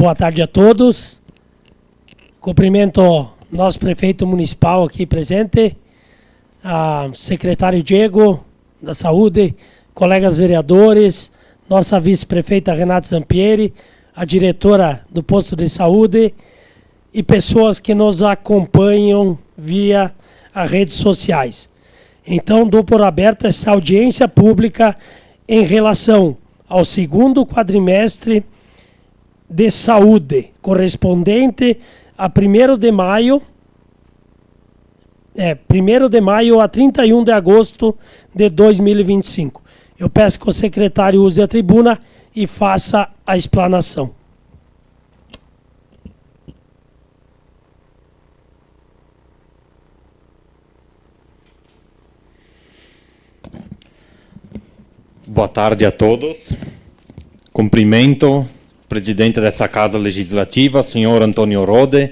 Boa tarde a todos. Cumprimento nosso prefeito municipal aqui presente, a secretário Diego da Saúde, colegas vereadores, nossa vice-prefeita Renata Zampieri, a diretora do posto de saúde e pessoas que nos acompanham via as redes sociais. Então, dou por aberta essa audiência pública em relação ao segundo quadrimestre de saúde, correspondente a 1º de maio, 1º de maio a 31 de agosto de 2025. Eu peço que o secretário use a tribuna e faça a explanação. Boa tarde a todos. Cumprimento o presidente dessa Casa Legislativa, senhor Antônio Rode.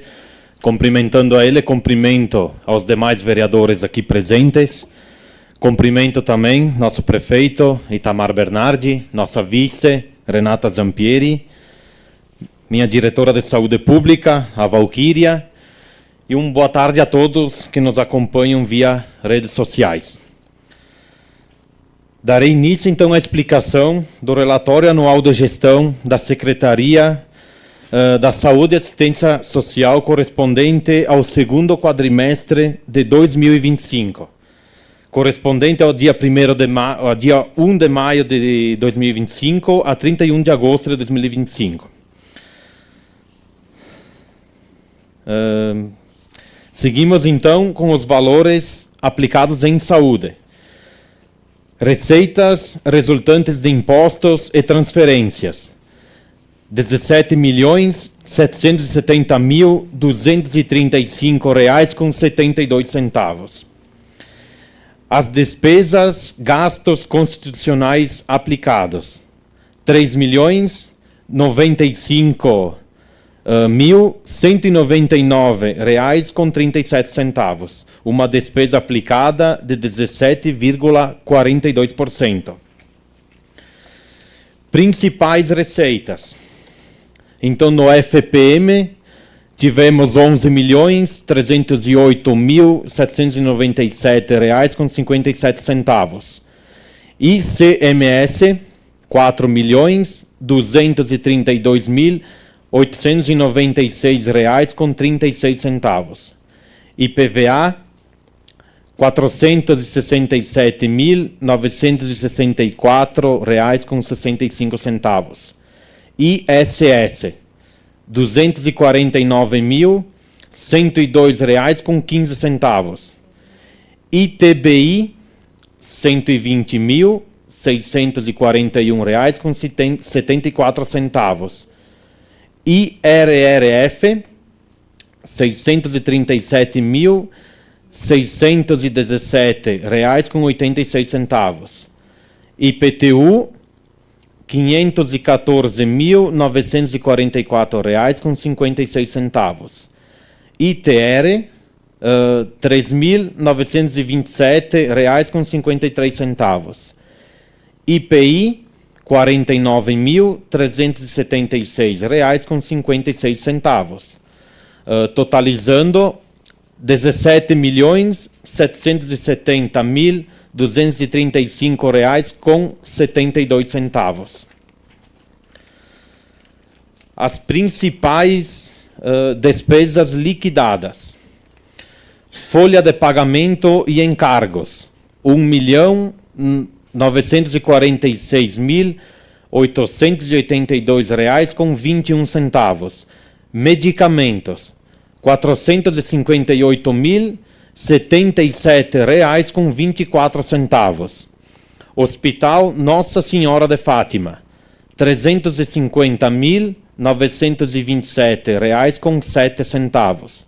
Cumprimentando a ele, cumprimento aos demais vereadores aqui presentes. Cumprimento também nosso prefeito, Itamar Bernardi, nossa vice, Renata Zampieri, minha diretora de saúde pública, a Valquíria, e boa tarde a todos que nos acompanham via redes sociais. Darei início, então, à explicação do relatório anual de gestão da Secretaria da Saúde e Assistência Social correspondente ao segundo quadrimestre de 2025, correspondente ao dia 1 de maio de 2025 a 31 de agosto de 2025. Seguimos, então, com os valores aplicados em saúde. Receitas resultantes de impostos e transferências: R$ 17.070.235,72. As despesas, gastos constitucionais aplicados: R$ 3.095.199,37. Uma despesa aplicada de 17,42%. Principais receitas. Então, no FPM, tivemos R$ 11.308.797,57. ICMS, R$ 4.232.896,36. IPVA, R$ 467.964,65. ISS, R$ 249.102,15. ITBI, R$ 120.641,74. IRRF, R$ 637.617,86. IPTU, R$ 514.944,56. ITR, R$ 3.927,53. IPI, R$ 49.376,56. Totalizando R$ 17.770.235,72. As principais despesas liquidadas. Folha de pagamento e encargos, R$ 1.946.882,21. Medicamentos, R$ 458.077,24. Hospital Nossa Senhora de Fátima, R$ 350.927,07.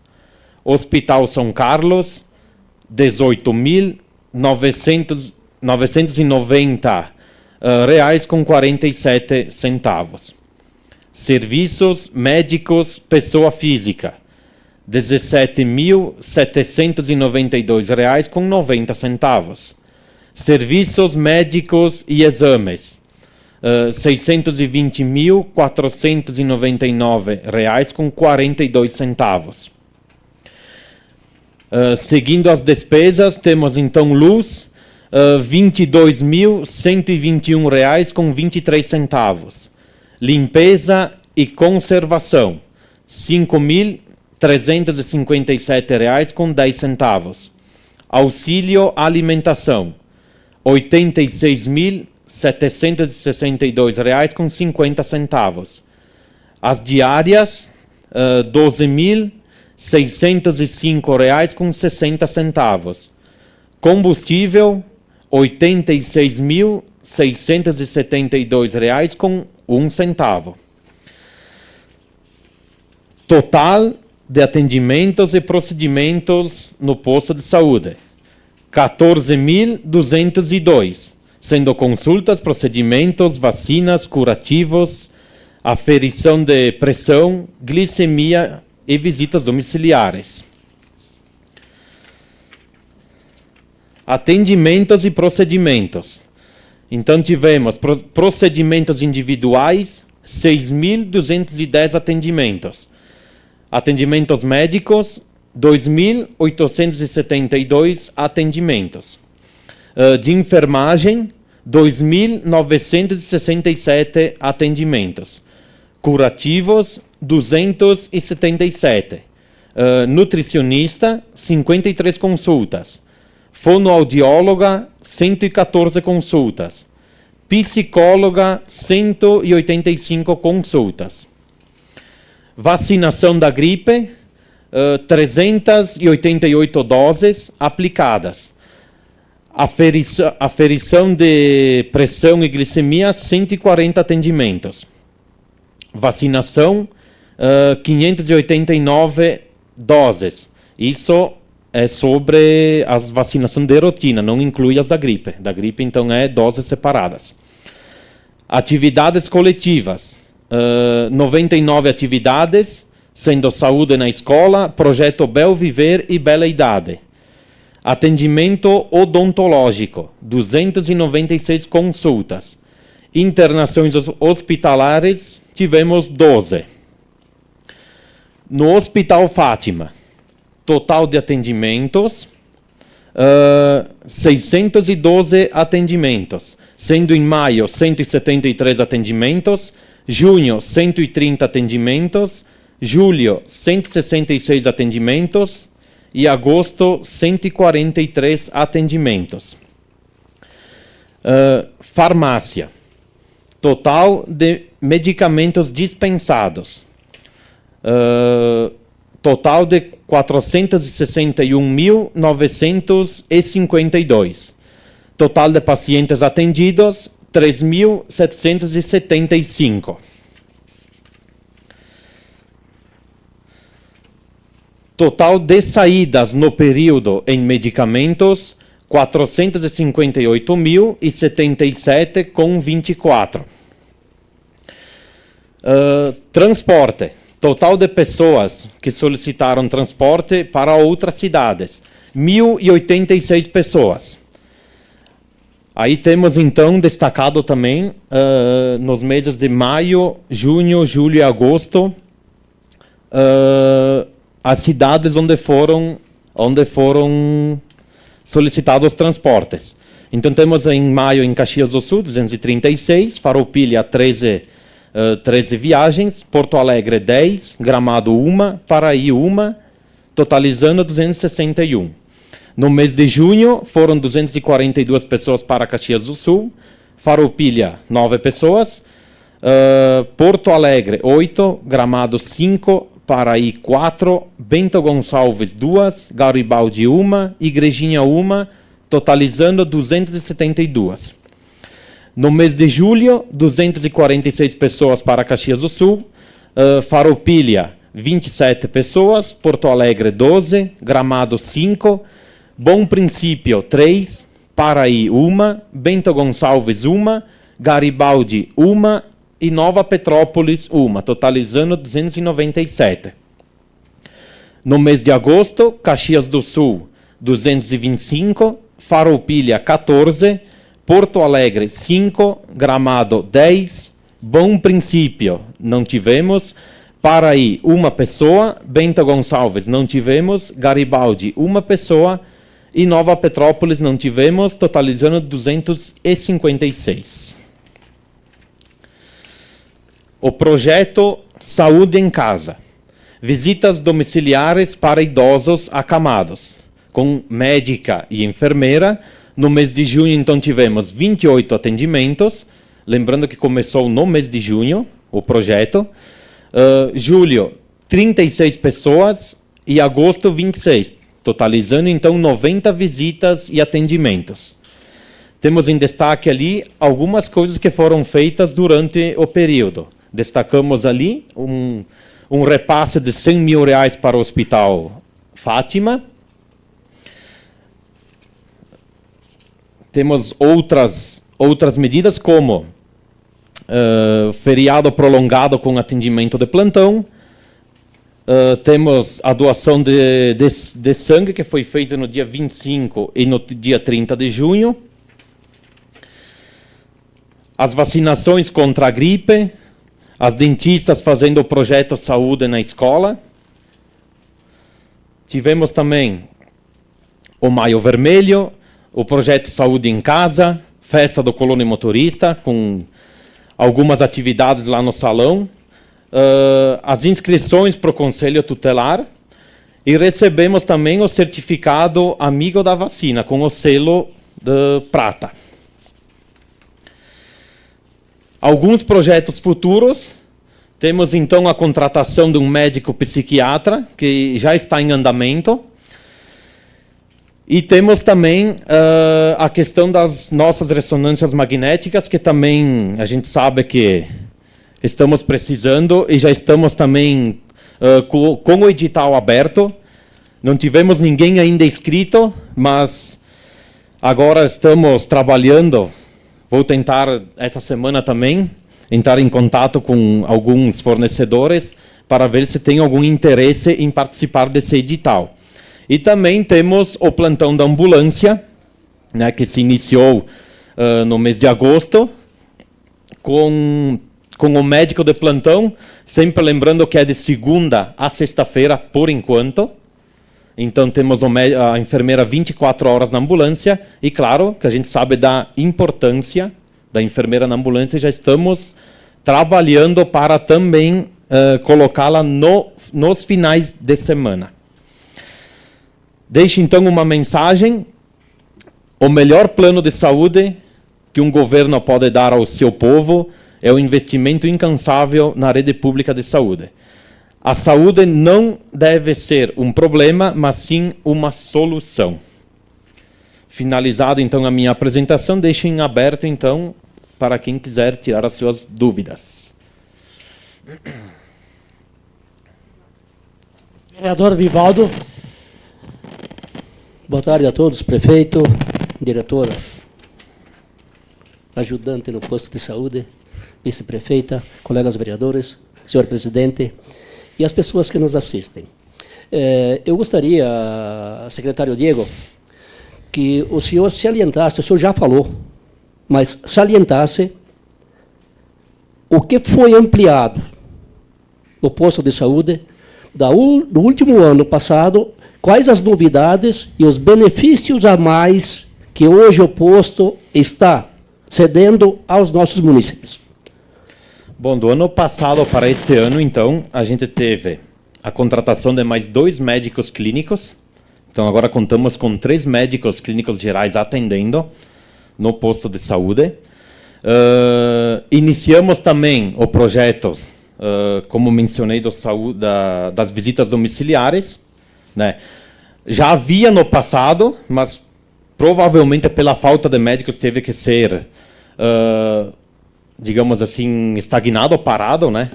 Hospital São Carlos, R$ 18.990,47. Serviços médicos pessoa física, R$ 17.792,90. Serviços médicos e exames, R$620.499,42. Seguindo as despesas, temos então luz, R$22.121,23. Limpeza e conservação, R$5.357,10. Auxílio alimentação, R$86.762,50. As diárias, R$12.605,60. Combustível, R$86.672,01. Total de atendimentos e procedimentos no posto de saúde, 14.202, sendo consultas, procedimentos, vacinas, curativos, aferição de pressão, glicemia e visitas domiciliares. Atendimentos e procedimentos. Então tivemos procedimentos individuais, 6.210 atendimentos. Atendimentos médicos, 2.872 atendimentos. De enfermagem, 2.967 atendimentos. Curativos, 277. Nutricionista, 53 consultas. Fonoaudióloga, 114 consultas. Psicóloga, 185 consultas. Vacinação da gripe, 388 doses aplicadas. Aferição de pressão e glicemia, 140 atendimentos. Vacinação, 589 doses. Isso é sobre as vacinações de rotina, não inclui as da gripe. Da gripe, então, é doses separadas. Atividades coletivas, 99 atividades, sendo saúde na escola, projeto Bel Viver e Bela Idade. Atendimento odontológico, 296 consultas. Internações hospitalares, tivemos 12. No Hospital Fátima, total de atendimentos, 612 atendimentos, sendo em maio 173 atendimentos, junho 130 atendimentos, julho 166 atendimentos e agosto 143 atendimentos. Farmácia, total de medicamentos dispensados, total de 461.952. Total de pacientes atendidos, 3.775. Total de saídas no período em medicamentos, 458.077,24. Transporte. Total de pessoas que solicitaram transporte para outras cidades, 1.086 pessoas. Aí temos, então, destacado também, nos meses de maio, junho, julho e agosto, as cidades onde foram solicitados transportes. Então, temos em maio, em Caxias do Sul, 236, Farroupilha, 13 viagens, Porto Alegre 10, Gramado 1, Paraí 1, totalizando 261. No mês de junho, foram 242 pessoas para Caxias do Sul, Farroupilha 9 pessoas, Porto Alegre 8, Gramado 5, Paraí 4, Bento Gonçalves 2, Garibaldi 1, Igrejinha 1, totalizando 272. No mês de julho, 246 pessoas para Caxias do Sul, Farroupilha, 27 pessoas, Porto Alegre, 12, Gramado, 5, Bom Princípio, 3, Paraí, 1, Bento Gonçalves, 1, Garibaldi, 1 e Nova Petrópolis, 1, totalizando 297. No mês de agosto, Caxias do Sul, 225, Farroupilha, 14, Porto Alegre, 5. Gramado, 10. Bom Princípio, não tivemos. Paraí, 1 pessoa. Bento Gonçalves, não tivemos. Garibaldi, 1 pessoa. E Nova Petrópolis, não tivemos, totalizando 256. O projeto Saúde em Casa. Visitas domiciliares para idosos acamados, com médica e enfermeira. No mês de junho, então, tivemos 28 atendimentos. Lembrando que começou no mês de junho o projeto. Julho, 36 pessoas. E agosto, 26. Totalizando, então, 90 visitas e atendimentos. Temos em destaque ali algumas coisas que foram feitas durante o período. Destacamos ali um repasse de R$100 mil para o Hospital Fátima. Temos outras medidas, como feriado prolongado com atendimento de plantão. Temos a doação de sangue, que foi feita no dia 25 e no dia 30 de junho. As vacinações contra a gripe. As dentistas fazendo o projeto Saúde na Escola. Tivemos também o Maio Vermelho, o projeto Saúde em Casa, festa do colono motorista, com algumas atividades lá no salão. As inscrições para o Conselho Tutelar. E recebemos também o certificado Amigo da Vacina, com o selo de prata. Alguns projetos futuros. Temos, então, a contratação de um médico psiquiatra, que já está em andamento. E temos também a questão das nossas ressonâncias magnéticas, que também a gente sabe que estamos precisando, e já estamos também com o edital aberto. Não tivemos ninguém ainda inscrito, mas agora estamos trabalhando. Vou tentar, essa semana também, entrar em contato com alguns fornecedores para ver se tem algum interesse em participar desse edital. E também temos o plantão da ambulância, né, que se iniciou no mês de agosto, com o médico de plantão, sempre lembrando que é de segunda a sexta-feira, por enquanto. Então, temos a enfermeira 24 horas na ambulância, e claro, que a gente sabe da importância da enfermeira na ambulância, e já estamos trabalhando para também colocá-la nos finais de semana. Deixo, então, uma mensagem. O melhor plano de saúde que um governo pode dar ao seu povo é o investimento incansável na rede pública de saúde. A saúde não deve ser um problema, mas sim uma solução. Finalizada, então, a minha apresentação, deixo em aberto, então, para quem quiser tirar as suas dúvidas. Vereador Vivaldo. Boa tarde a todos, prefeito, diretora, ajudante no posto de saúde, vice-prefeita, colegas vereadores, senhor presidente e as pessoas que nos assistem. Eu gostaria, secretário Diego, que o senhor salientasse, o senhor já falou, mas salientasse o que foi ampliado no posto de saúde do último ano passado, quais as novidades e os benefícios a mais que hoje o posto está cedendo aos nossos munícipes. Bom, do ano passado para este ano, então, a gente teve a contratação de mais 2 médicos clínicos. Então, agora contamos com 3 médicos clínicos gerais atendendo no posto de saúde. Iniciamos também o projeto, como mencionei, das visitas domiciliares, né? Já havia no passado, mas provavelmente pela falta de médicos teve que ser, digamos assim, estagnado, parado, né?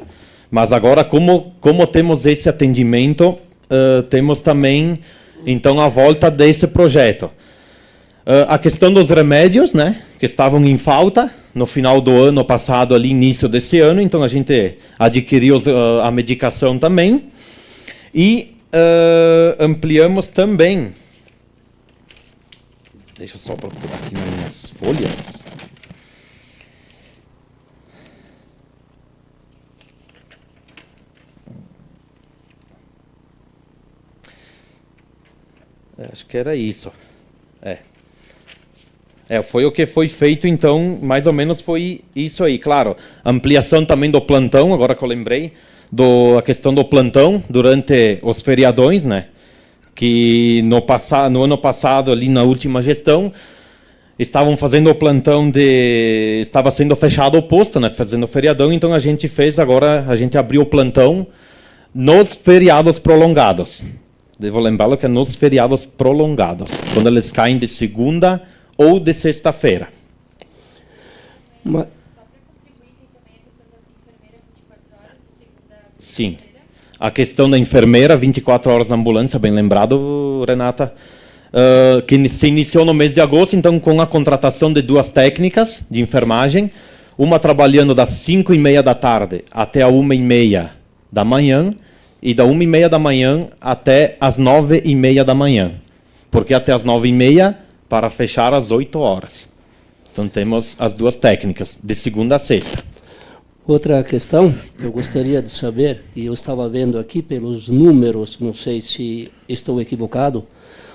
Mas agora, como temos esse atendimento, temos também, então, a volta desse projeto. A questão dos remédios, né, que estavam em falta no final do ano passado, ali início desse ano, então a gente adquiriu a medicação também e ampliamos também Deixa eu só procurar aqui nas minhas folhas. Acho que era isso. Foi o que foi feito, então, mais ou menos foi isso aí. Claro, ampliação também do plantão, agora que eu lembrei, a questão do plantão durante os feriadões, né? Que no ano passado, ali na última gestão, estavam fazendo o plantão estava sendo fechado o posto, né? Fazendo feriadão, então a gente abriu o plantão nos feriados prolongados. Devo lembrá-lo que é nos feriados prolongados, quando eles caem de segunda ou de sexta-feira. Só para contribuir, tem também a questão da enfermeira 24 horas, de segunda a Sim. sexta-feira. A questão da enfermeira, 24 horas na ambulância, bem lembrado, Renata, que se iniciou no mês de agosto, então, com a contratação de 2 técnicas de enfermagem, uma trabalhando das 5h30 da tarde até a 1h30 da manhã, e da 1h30 da manhã até as 9h30 da manhã. Porque até as 9h30 para fechar às 8 horas. Então temos as 2 técnicas, de segunda a sexta. Outra questão, eu gostaria de saber, e eu estava vendo aqui pelos números, não sei se estou equivocado,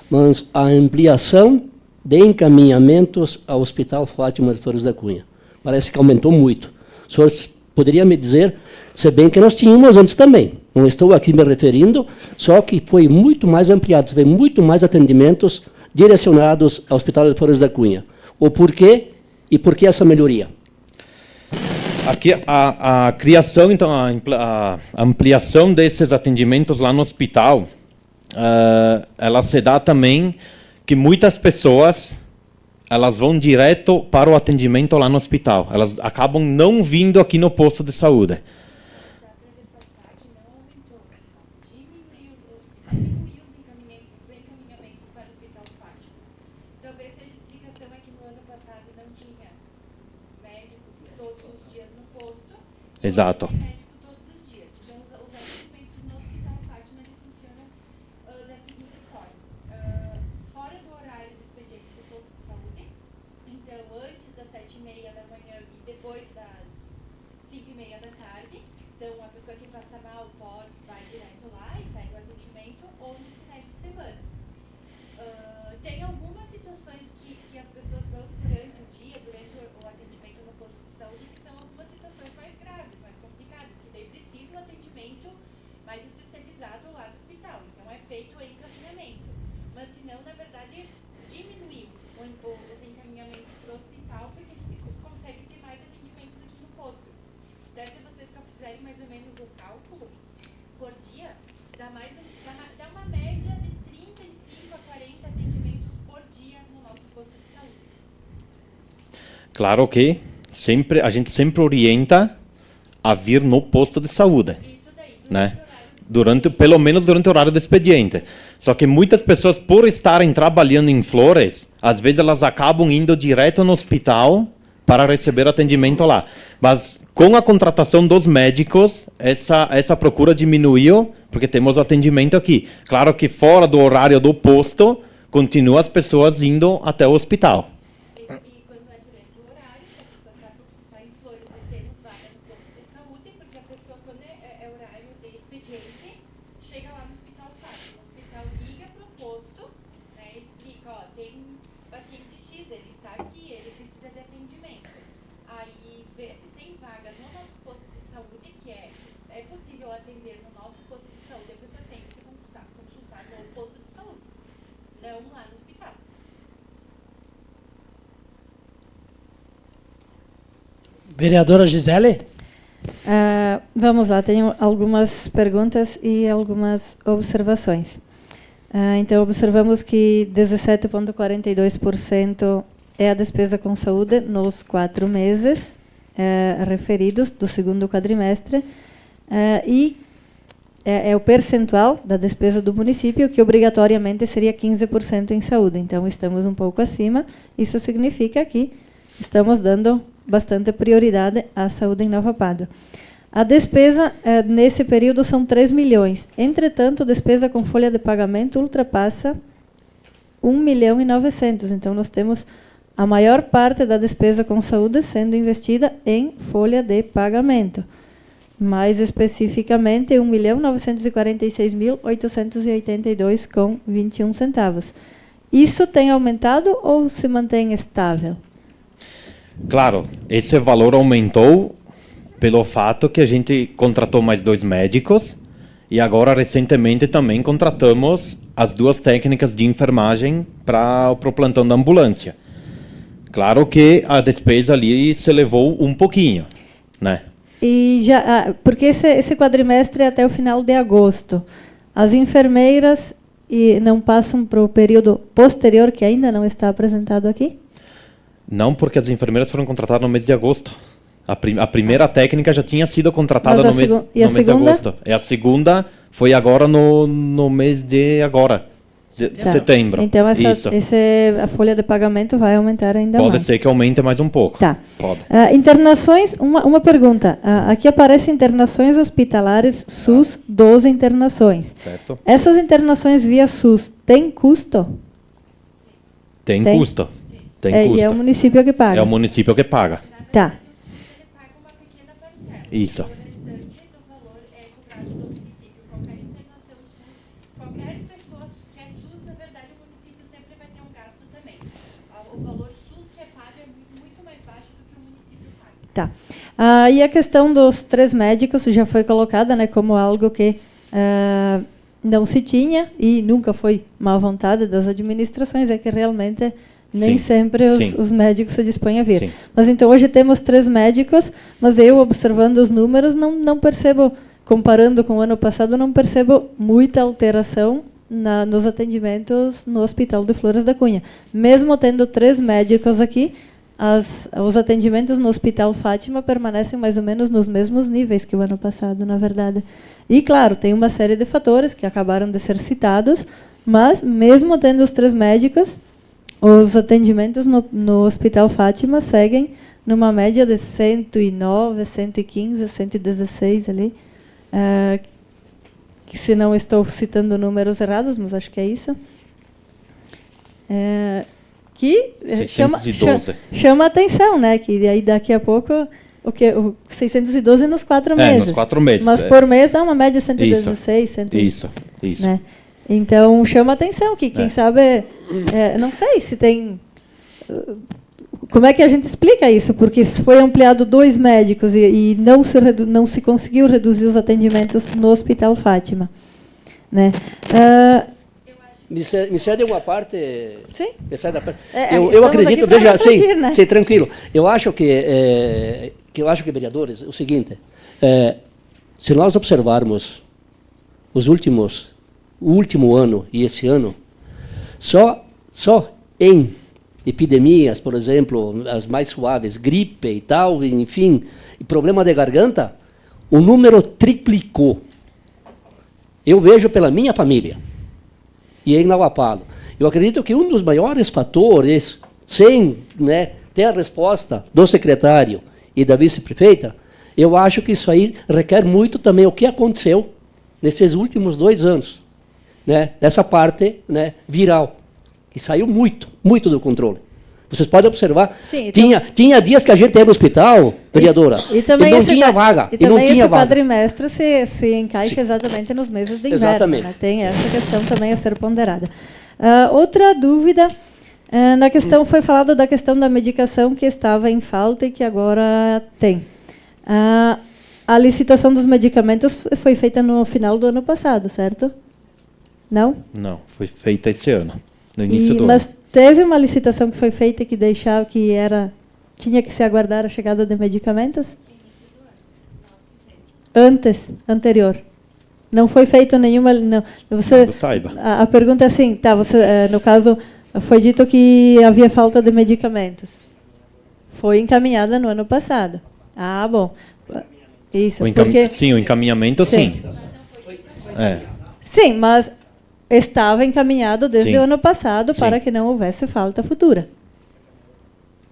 mas a ampliação de encaminhamentos ao Hospital Fátima de Flores da Cunha. Parece que aumentou muito. O senhor poderia me dizer, se bem que nós tínhamos antes também, não estou aqui me referindo, só que foi muito mais ampliado, teve muito mais atendimentos direcionados ao Hospital de Flores da Cunha. O porquê e por que essa melhoria? Aqui a criação, então, a ampliação desses atendimentos lá no hospital, ela se dá também que muitas pessoas elas vão direto para o atendimento lá no hospital. Elas acabam não vindo aqui no posto de saúde. Dá para ressaltar que não aumentou, diminuiu os encaminhamentos para o Hospital Fátima. Talvez seja a explicação é que no ano passado não tinha médicos todos os dias no posto. Exato. Tem médico todos os dias. Então, os atendimentos no Hospital Fátima eles funcionam da seguinte forma. Fora do horário do expediente do posto de saúde, então antes das 7h30 da manhã e depois das 5h30 da tarde, então a pessoa que passa mal vai direto lá e pega o atendimento, ou nos finais de semana. Tem algumas situações que as pessoas vão durante o dia, durante o atendimento no posto de saúde, que são algumas situações mais graves, mais complicadas, que daí precisa um atendimento mais especializado lá do hospital. Então é feito o encaminhamento. Mas se não, na verdade, diminuiu os encaminhamentos para o hospital, porque a gente consegue ter mais atendimentos aqui no posto. Daí, se vocês fizerem mais ou menos o cálculo por dia, dá uma média de 35 a 40 atendimentos por dia no nosso posto de saúde. Claro que a gente sempre orienta a vir no posto de saúde, Isso daí, né? durante o horário do Pelo menos durante o horário do expediente. Só que muitas pessoas, por estarem trabalhando em Flores, às vezes elas acabam indo direto no hospital para receber atendimento lá. Mas com a contratação dos médicos, essa procura diminuiu, porque temos atendimento aqui. Claro que fora do horário do posto, continua as pessoas indo até o hospital. E quando é durante o horário, se a pessoa está em Flores e temos vaga no posto de saúde, porque a pessoa, quando é horário de expediente, chega lá no Hospital Fátima. O hospital liga para o posto, né, e explica, ó, tem paciente X, ele está aqui, ele precisa de atendimento. Aí vê se tem vaga no nosso posto de saúde, que é possível atender no nosso posto de saúde, a pessoa tem que se consultar no posto de saúde, não lá no hospital. Vereadora Gisele? Vamos lá, tenho algumas perguntas e algumas observações. Então, observamos que 17,42% é a despesa com saúde nos 4 meses referidos do segundo quadrimestre, e é o percentual da despesa do município, que obrigatoriamente seria 15% em saúde. Então, estamos um pouco acima. Isso significa que estamos dando bastante prioridade à saúde em Nova Pádua. A despesa nesse período são 3 milhões. Entretanto, a despesa com folha de pagamento ultrapassa 1.900.000. Então, nós temos a maior parte da despesa com saúde sendo investida em folha de pagamento. Mais especificamente, 1.946.882,21 centavos. Isso tem aumentado ou se mantém estável? Claro, esse valor aumentou pelo fato que a gente contratou mais 2 médicos e agora, recentemente, também contratamos as 2 técnicas de enfermagem para o plantão da ambulância. Claro que a despesa ali se elevou um pouquinho, né? E já, porque esse quadrimestre é até o final de agosto. As enfermeiras não passam para o período posterior, que ainda não está apresentado aqui? Não, porque as enfermeiras foram contratadas no mês de agosto. A primeira técnica já tinha sido contratada no mês de agosto. E a segunda foi agora no mês de agora, setembro. Então, a folha de pagamento vai aumentar ainda mais. Pode ser que aumente mais um pouco. Tá. Pode. Internações, uma pergunta. Aqui aparece internações hospitalares SUS, 12 internações. Certo. Essas internações via SUS têm custo? Tem custo. Tem custo. E é o município que paga? É o município que paga. Tá. Ele paga uma pequena parcela. Isso. O restante do valor é cobrado do município. Qualquer internação SUS, qualquer pessoa que é SUS, na verdade, o município sempre vai ter um gasto também. O valor SUS que é pago é muito mais baixo do que o município paga. Tá. E a questão dos 3 médicos já foi colocada, né, como algo que não se tinha e nunca foi má vontade das administrações, é que realmente nem sempre os médicos se dispõem a vir. Sim. Mas então hoje temos 3 médicos, mas eu, observando os números, não percebo, comparando com o ano passado, não percebo muita alteração nos atendimentos no Hospital de Flores da Cunha. Mesmo tendo 3 médicos aqui, os atendimentos no Hospital Fátima permanecem mais ou menos nos mesmos níveis que o ano passado, na verdade. E, claro, tem uma série de fatores que acabaram de ser citados, mas, mesmo tendo os 3 médicos, os atendimentos no Hospital Fátima seguem numa média de 109, 115, 116 ali. Que, se não estou citando números errados, mas acho que é isso. Que 612. chama a atenção, né? Que aí daqui a pouco o 612 nos 4 meses. Nos 4 meses. Mas por mês dá uma média de 116, 100. Isso. Né? Então chama a atenção que quem sabe, não sei se tem. Como é que a gente explica isso? Porque foi ampliado 2 médicos e não se conseguiu reduzir os atendimentos no Hospital Fátima, né? Me cede uma parte. Sim. Me cede a parte. Eu acredito, veja, né? sim, tranquilo. Eu acho que vereadores, o seguinte, se nós observarmos o último ano e esse ano, só em epidemias, por exemplo, as mais suaves, gripe e tal, enfim, e problema de garganta, o número triplicou. Eu vejo pela minha família. E em Nauapalo. Eu acredito que um dos maiores fatores, sem ter a resposta do secretário e da vice-prefeita, eu acho que isso aí requer muito também o que aconteceu nesses últimos 2 anos, dessa parte viral, que saiu muito do controle. Vocês podem observar, sim, então, tinha dias que a gente ia no hospital, vereadora, e não tinha vaga. E também esse quadrimestre se encaixa exatamente nos meses de inverno. Exatamente. Né? Tem essa questão também a ser ponderada. Outra dúvida, na questão foi falado da questão da medicação que estava em falta e que agora tem. A licitação dos medicamentos foi feita no final do ano passado, certo? Não? Não, foi feita esse ano, no início do ano. Mas teve uma licitação que foi feita que deixava tinha que se aguardar a chegada de medicamentos? Anterior. Não foi feito nenhuma. Não, você, não saiba. A pergunta é assim, tá? No caso, foi dito que havia falta de medicamentos. Foi encaminhada no ano passado. Ah, bom. Isso. Sim, o encaminhamento, sim. Sim, mas estava encaminhado desde o ano passado para que não houvesse falta futura.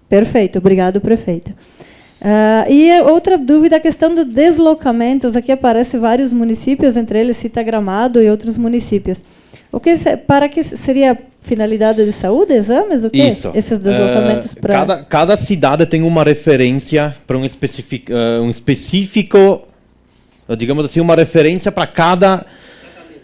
Perfeito, obrigado, prefeita. E outra dúvida, a questão dos deslocamentos. Aqui aparece vários municípios, entre eles Cita Gramado e outros municípios. Para que seria finalidade de saúde, exames, o quê? Isso. Esses deslocamentos para... Cada cidade tem uma referência para um específico, digamos assim, uma referência para cada...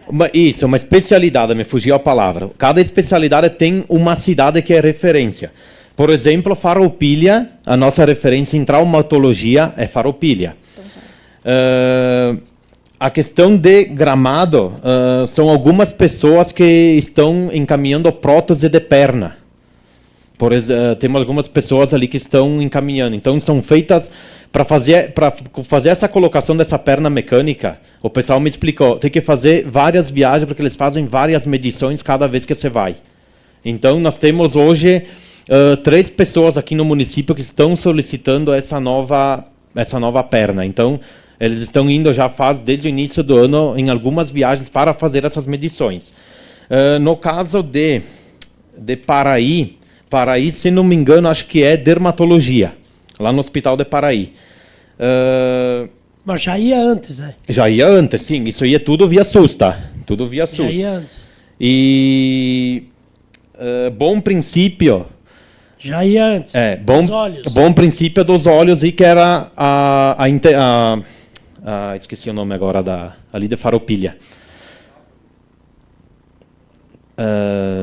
uma especialidade, me fugiu a palavra. Cada especialidade tem uma cidade que é referência. Por exemplo, Farroupilha, a nossa referência em traumatologia é Farroupilha. A questão de Gramado, são algumas pessoas que estão encaminhando prótese de perna. Temos algumas pessoas ali que estão encaminhando. Então, são feitas para fazer essa colocação dessa perna mecânica. O pessoal me explicou, tem que fazer várias viagens, porque eles fazem várias medições cada vez que você vai. Então, nós temos hoje 3 pessoas aqui no município que estão solicitando essa nova perna. Então, eles estão indo desde o início do ano em algumas viagens para fazer essas medições. No caso de Paraí, se não me engano, acho que é dermatologia, lá no Hospital de Paraí. Mas já ia antes, né? Já ia antes, sim. Isso aí é tudo via SUS, tá? Tudo via SUS. Já ia antes. E Bom Princípio... Já ia antes. Dos olhos. Bom Princípio dos olhos, e que era esqueci o nome agora, ali de Farroupilha.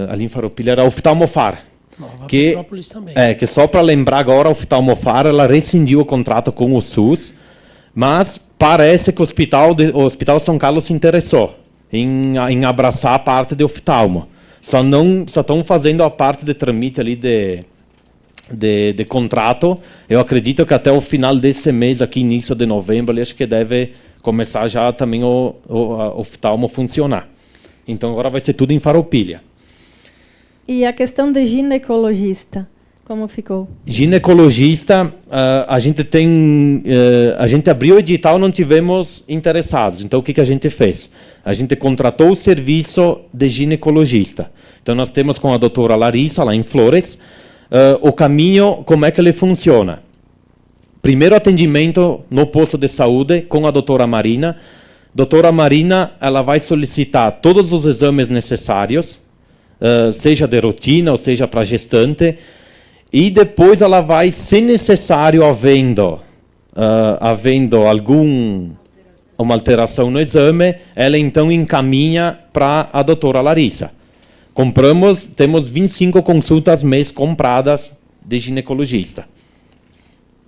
Ali em Farroupilha era Oftalmofar. Petrópolis também. Que só para lembrar agora, a Oftalmofar, ela rescindiu o contrato com o SUS, mas parece que o Hospital São Carlos se interessou em abraçar a parte de oftalmo. Só estão fazendo a parte de tramite ali de contrato. Eu acredito que até o final desse mês, aqui início de novembro, acho que deve começar já também o oftalmo funcionar. Então agora vai ser tudo em Farroupilha. E a questão de ginecologista, como ficou? Ginecologista, a gente abriu o edital, não tivemos interessados. Então o que a gente fez? A gente contratou o serviço de ginecologista. Então nós temos com a doutora Larissa, lá em Flores, o caminho, como é que ele funciona. Primeiro atendimento no posto de saúde com a doutora Marina. Doutora Marina, ela vai solicitar todos os exames necessários, seja de rotina ou seja para gestante, e depois ela vai, se necessário, havendo uma alteração no exame, ela então encaminha para a doutora Larissa. Temos 25 consultas mês compradas de ginecologista.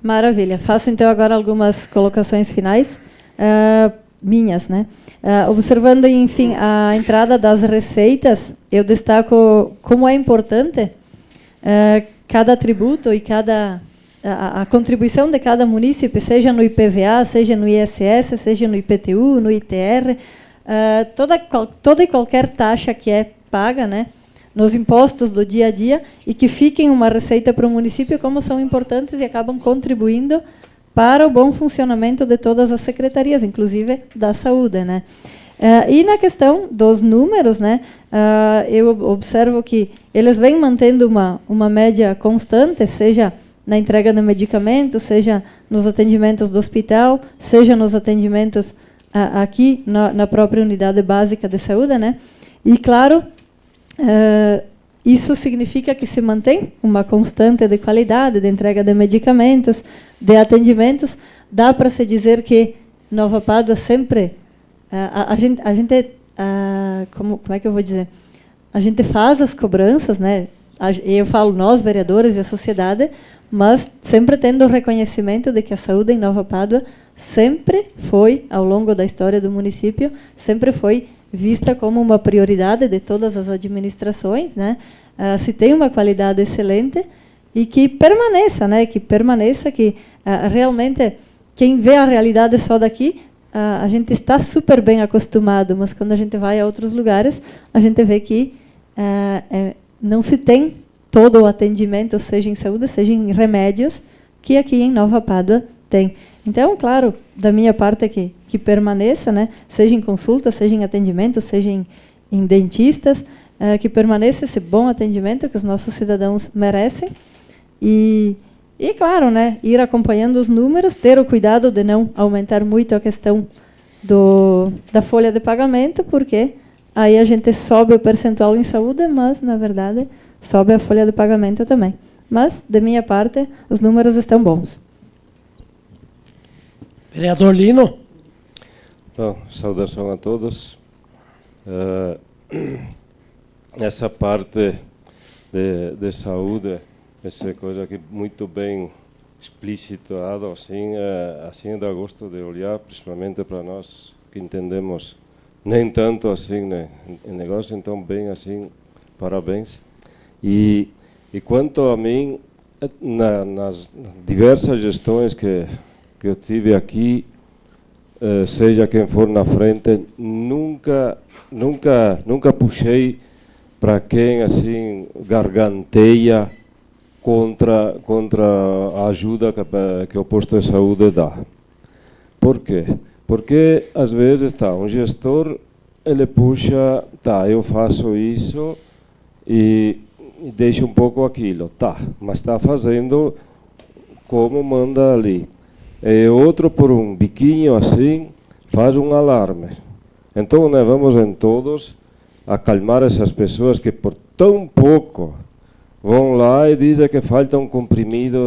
Maravilha. Faço então agora algumas colocações finais, minhas, né? Observando, enfim, a entrada das receitas, eu destaco como é importante cada tributo e a contribuição de cada munícipe, seja no IPVA, seja no ISS, seja no IPTU, no ITR, toda e qualquer taxa que é paga, né, nos impostos do dia a dia, e que fiquem uma receita para o município, como são importantes e acabam contribuindo para o bom funcionamento de todas as secretarias, inclusive da saúde, né. E na questão dos números, né, eu observo que eles vêm mantendo uma média constante, seja na entrega de medicamentos, seja nos atendimentos do hospital, seja nos atendimentos aqui na própria unidade básica de saúde, né. E, claro, isso significa que se mantém uma constante de qualidade, de entrega de medicamentos, de atendimentos. Dá para se dizer que Nova Pádua sempre... como é que eu vou dizer? A gente faz as cobranças, né? Eu falo nós, vereadores e a sociedade, mas sempre tendo o reconhecimento de que a saúde em Nova Pádua sempre foi, ao longo da história do município, sempre foi vista como uma prioridade de todas as administrações, né? Se tem uma qualidade excelente e que permaneça, né? Que realmente quem vê a realidade só daqui, a gente está super bem acostumado, mas quando a gente vai a outros lugares, a gente vê que não se tem todo o atendimento, seja em saúde, seja em remédios, que aqui em Nova Pádua tem. Então, claro, da minha parte que permaneça, né, seja em consulta, seja em atendimento, seja em dentistas, que permaneça esse bom atendimento que os nossos cidadãos merecem. E claro, né, ir acompanhando os números, ter o cuidado de não aumentar muito a questão da folha de pagamento, porque aí a gente sobe o percentual em saúde, mas, na verdade, sobe a folha de pagamento também. Mas, da minha parte, os números estão bons. Vereador Lino. Bom, saudação a todos. Essa parte de saúde, essa coisa que muito bem explicitado, assim dá gosto de olhar, principalmente para nós que entendemos nem tanto assim, né, em negócio, então bem assim, parabéns. E quanto a mim, nas diversas gestões que eu tive aqui, seja quem for na frente, nunca puxei para quem assim garganteia contra a ajuda que o posto de saúde dá. Por quê? Porque às vezes um gestor ele puxa, eu faço isso e deixa um pouco aquilo, mas está fazendo como manda ali. E outro por um biquinho assim faz um alarme. Então, né, vamos em todos acalmar essas pessoas que por tão pouco vão lá e dizem que falta um comprimido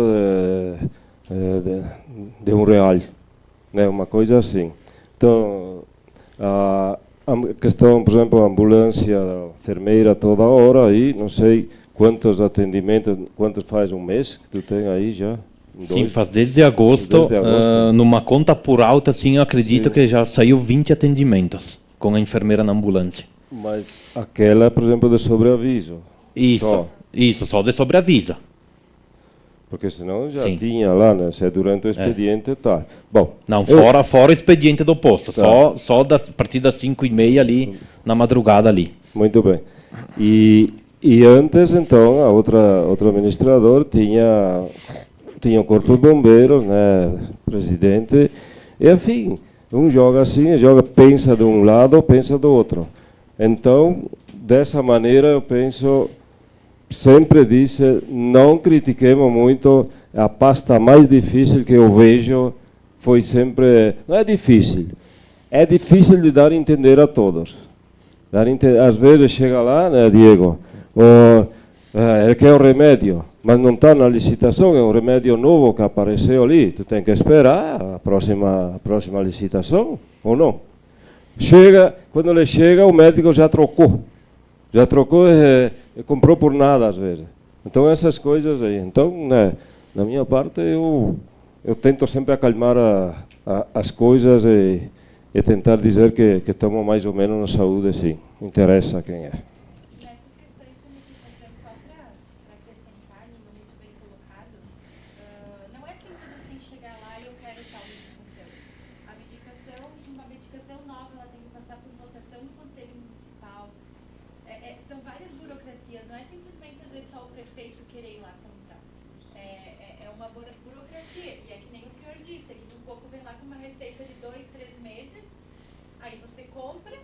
de R$1, né, uma coisa assim. Então, a questão, por exemplo, a ambulância, a enfermeira toda hora aí, não sei quantos atendimentos, quantos faz um mês que tu tem aí já? Sim, faz desde agosto, numa conta por alta, assim, eu acredito que já saiu 20 atendimentos com a enfermeira na ambulância. Mas aquela, por exemplo, de sobreaviso. Isso, só de sobreaviso. Porque senão já tinha lá, né? Se é durante o expediente, tá. Bom, não, fora o expediente do posto, só a partir das 5h30 ali, na madrugada ali. Muito bem. E antes, então, a outra administrador tinha o corpo de bombeiros, né? Presidente, e enfim, um joga assim, pensa de um lado, pensa do outro. Então, dessa maneira, eu penso, sempre disse, não critiquemos muito, a pasta mais difícil que eu vejo foi sempre, não é difícil de dar a entender a todos. Às vezes chega lá, né, Diego, ele quer o remédio, mas não está na licitação, é um remédio novo que apareceu ali, tu tem que esperar a próxima licitação, ou não? Quando ele chega, o médico já trocou e comprou por nada às vezes. Então essas coisas aí. Então, né, da minha parte, eu tento sempre acalmar as coisas e tentar dizer que estamos mais ou menos na saúde, sim. Interessa quem é. Nessas questões da medicação, só para acrescentar, Nino, muito bem colocado, não é simples assim chegar lá e eu quero tal medicação. Uma medicação nova, ela tem que passar por votação no Conselho Municipal. São várias burocracias, não é simplesmente às vezes só o prefeito querer ir lá comprar. É uma burocracia, e é que nem o senhor disse, que um pouco vem lá com uma receita de 2, 3 meses, aí você compra,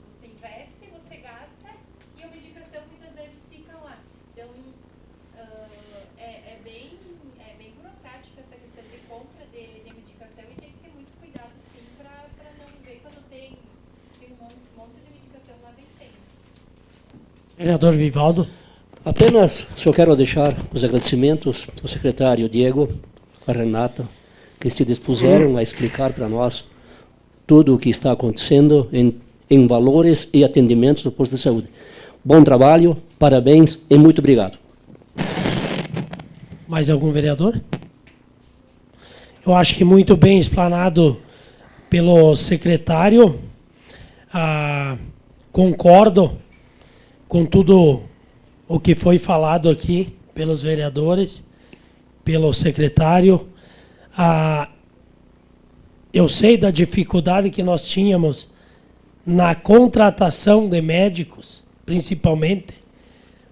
você investe, você gasta, e a medicação muitas vezes fica lá. Então, é bem burocrática essa questão de compra de medicação, e tem que ter muito cuidado, sim, para não ver quando tem um monte de medicação lá vencendo. Vereador Vivaldo. Apenas só quero deixar os agradecimentos ao secretário Diego, a Renata, que se dispuseram a explicar para nós tudo o que está acontecendo em valores e atendimentos do posto de saúde. Bom trabalho, parabéns e muito obrigado. Mais algum vereador? Eu acho que muito bem explanado pelo secretário. Concordo com tudo o que foi falado aqui pelos vereadores, pelo secretário. Eu sei da dificuldade que nós tínhamos na contratação de médicos, principalmente,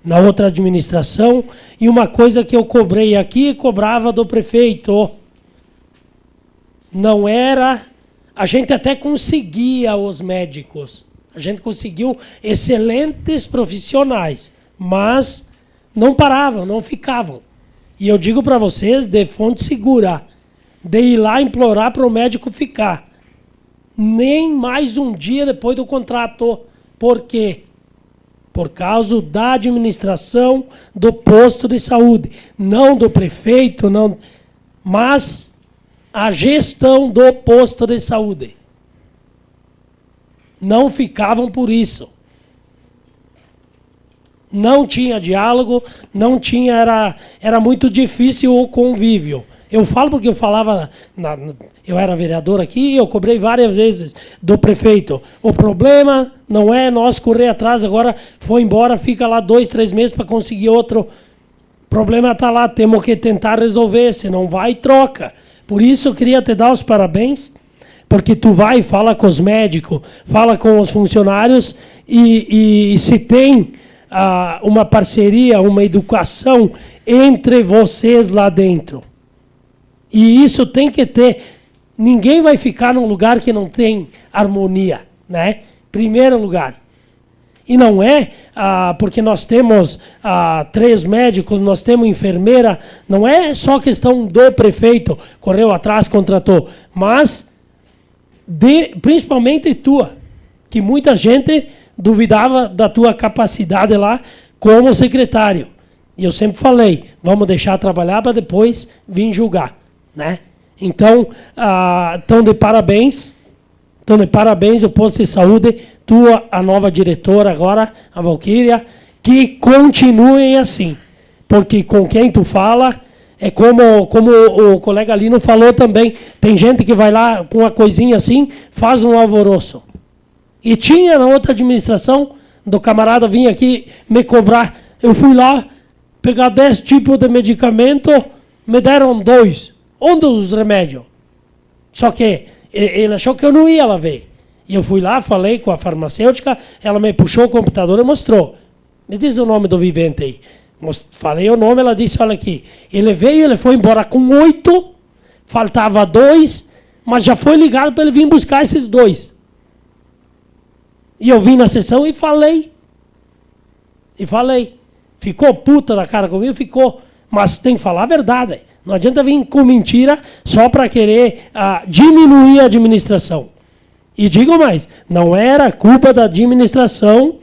na outra administração, e uma coisa que eu cobrei aqui, cobrava do prefeito. Não era... A gente até conseguia os médicos, a gente conseguiu excelentes profissionais, mas não paravam, não ficavam. E eu digo para vocês, de fonte segura, de ir lá implorar para o médico ficar. Nem mais um dia depois do contrato Por quê? Por causa da administração do posto de saúde. Não do prefeito, não, mas a gestão do posto de saúde. Não ficavam por isso. Não tinha diálogo, não tinha, era muito difícil o convívio. Eu falo porque eu falava, eu era vereador aqui, eu cobrei várias vezes do prefeito. O problema não é nós correr atrás, agora foi embora, fica lá 2, 3 meses para conseguir outro. O problema está lá, temos que tentar resolver, se não vai, troca. Por isso eu queria te dar os parabéns, porque tu vai, fala com os médicos, fala com os funcionários e se tem uma parceria, uma educação entre vocês lá dentro. E isso tem que ter. Ninguém vai ficar num lugar que não tem harmonia, né? Primeiro lugar. E não é porque nós temos 3 médicos, nós temos enfermeira, não é só questão do prefeito, correu atrás, contratou, mas principalmente tua, que muita gente duvidava da tua capacidade lá como secretário. E eu sempre falei, vamos deixar trabalhar para depois vir julgar, né? Então, estão de parabéns. Então, de parabéns o posto de saúde, tua, a nova diretora agora, a Valquíria, que continuem assim. Porque com quem tu fala, é como o colega Lino falou também, tem gente que vai lá com uma coisinha assim, faz um alvoroço. E tinha na outra administração, do camarada vinha aqui me cobrar, eu fui lá pegar 10 tipos de medicamento, me deram 2. Onde os remédios? Só que ele achou que eu não ia lá ver. E eu fui lá, falei com a farmacêutica, ela me puxou o computador e mostrou. Me diz o nome do vivente aí. Falei o nome, ela disse, olha aqui. Ele veio, ele foi embora com 8, faltava 2, mas já foi ligado para ele vir buscar esses 2. E eu vim na sessão e falei. Ficou puta da cara comigo, ficou. Mas tem que falar a verdade. Não adianta vir com mentira só para querer diminuir a administração. E digo mais, não era culpa da administração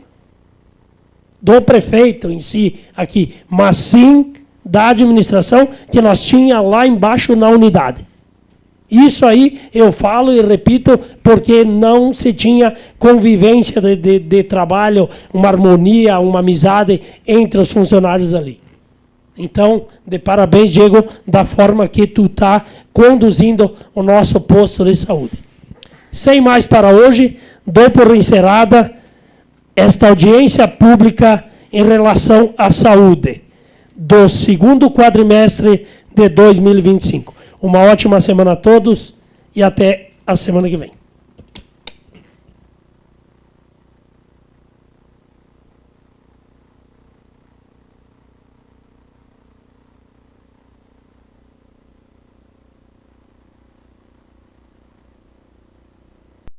do prefeito em si aqui, mas sim da administração que nós tínhamos lá embaixo na unidade. Isso aí eu falo e repito porque não se tinha convivência de trabalho, uma harmonia, uma amizade entre os funcionários ali. Então, de parabéns, Diego, da forma que tu está conduzindo o nosso posto de saúde. Sem mais para hoje, dou por encerrada esta audiência pública em relação à saúde do segundo quadrimestre de 2025. Uma ótima semana a todos e até a semana que vem.